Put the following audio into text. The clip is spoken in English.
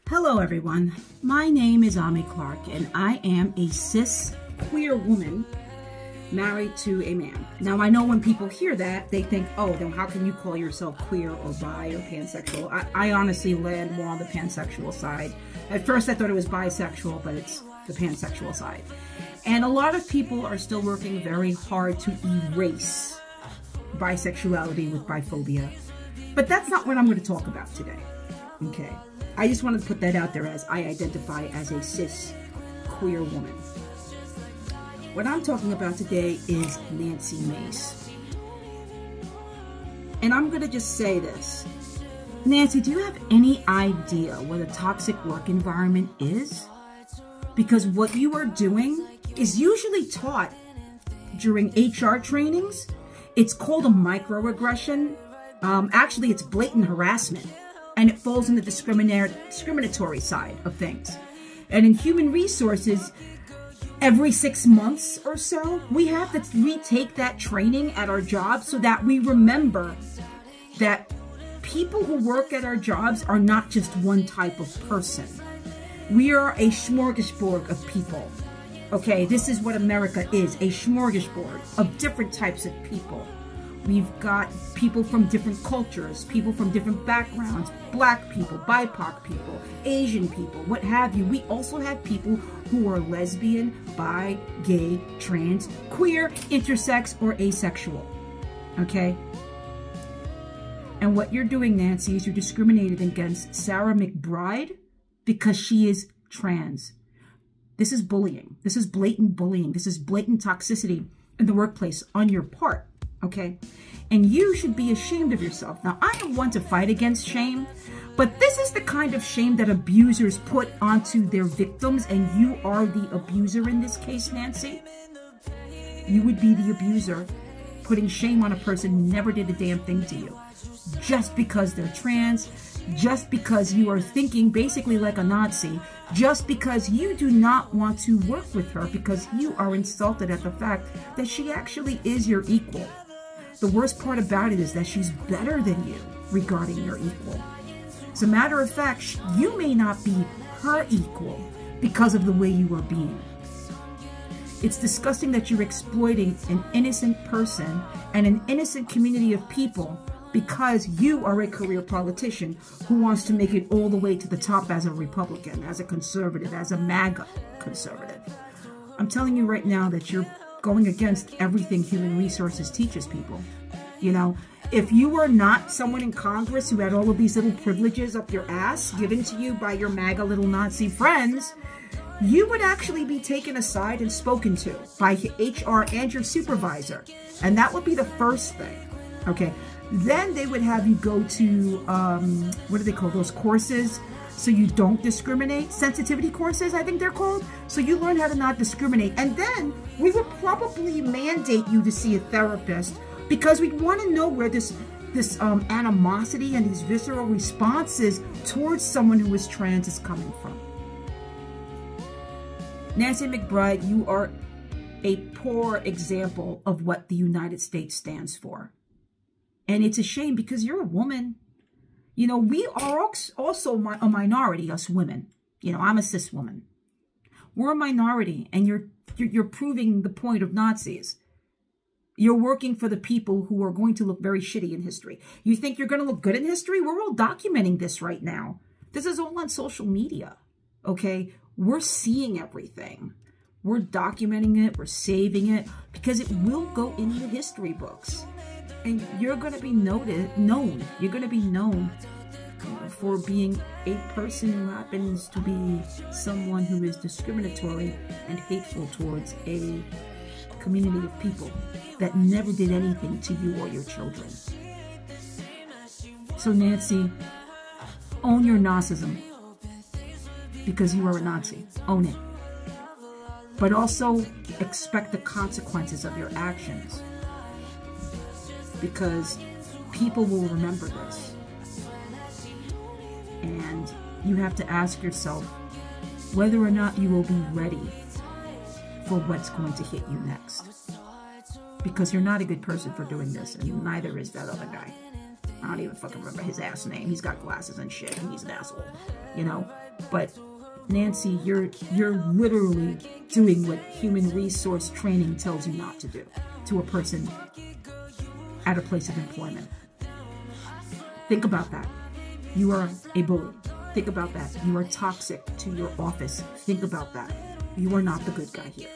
Hello everyone, my name is Ami Clark and I am a cis queer woman married to a man. Now I know when people hear that, they think, oh, then how can you call yourself queer or bi or pansexual? I honestly land more on the pansexual side. At first I thought it was bisexual, but it's the pansexual side. And a lot of people are still working very hard to erase bisexuality with biphobia. But that's not what I'm going to talk about today, okay? I just wanted to put that out there as I identify as a cis queer woman. What I'm talking about today is Nancy Mace. And I'm going to just say this. Nancy, do you have any idea what a toxic work environment is? Because what you are doing is usually taught during HR trainings. It's called a microaggression. Actually, it's blatant harassment. And it falls in the discriminatory side of things. And in human resources, every 6 months or so, we have to retake that training at our jobs so that we remember that people who work at our jobs are not just one type of person. We are a smorgasbord of people. Okay, this is what America is, a smorgasbord of different types of people. We've got people from different cultures, people from different backgrounds, black people, BIPOC people, Asian people, what have you. We also have people who are lesbian, bi, gay, trans, queer, intersex, or asexual, okay? And what you're doing, Nancy, is you're discriminating against Sarah McBride because she is trans. This is bullying. This is blatant bullying. This is blatant toxicity in the workplace on your part. Okay, and you should be ashamed of yourself. Now, I am one to fight against shame, but this is the kind of shame that abusers put onto their victims, and you are the abuser in this case, Nancy. You would be the abuser putting shame on a person who never did a damn thing to you, just because they're trans, just because you are thinking basically like a Nazi, just because you do not want to work with her because you are insulted at the fact that she actually is your equal. The worst part about it is that she's better than you regarding your equal. As a matter of fact, you may not be her equal because of the way you are being. It's disgusting that you're exploiting an innocent person and an innocent community of people because you are a career politician who wants to make it all the way to the top as a Republican, as a conservative, as a MAGA conservative. I'm telling you right now that you're going against everything human resources teaches people. You know, if you were not someone in Congress who had all of these little privileges up your ass given to you by your MAGA little Nazi friends, you would actually be taken aside and spoken to by HR and your supervisor. And that would be the first thing. Okay. Then they would have you go to, what do they call those courses? So you don't discriminate. Sensitivity courses, I think they're called. So you learn how to not discriminate. And then we would probably mandate you to see a therapist because we want to know where this animosity and these visceral responses towards someone who is trans is coming from. Nancy McBride, you are a poor example of what the United States stands for. And it's a shame because you're a woman. You know, we are also a minority, us women. You know, I'm a cis woman. We're a minority, and you're proving the point of Nazis. You're working for the people who are going to look very shitty in history. You think you're going to look good in history? We're all documenting this right now. This is all on social media, okay? We're seeing everything. We're documenting it. We're saving it because it will go in the history books. And you're going to be known. You're going to be known for being a person who happens to be someone who is discriminatory and hateful towards a community of people that never did anything to you or your children. So Nancy, own your Nazism because you are a Nazi. Own it. But also expect the consequences of your actions. Because people will remember this. And you have to ask yourself whether or not you will be ready for what's going to hit you next. Because you're not a good person for doing this, and neither is that other guy. I don't even fucking remember his ass name. He's got glasses and shit, and he's an asshole, you know? But Nancy, you're literally doing what human resource training tells you not to do to a person at a place of employment. Think about that. You are a bully. Think about that. You are toxic to your office. Think about that. You are not the good guy here.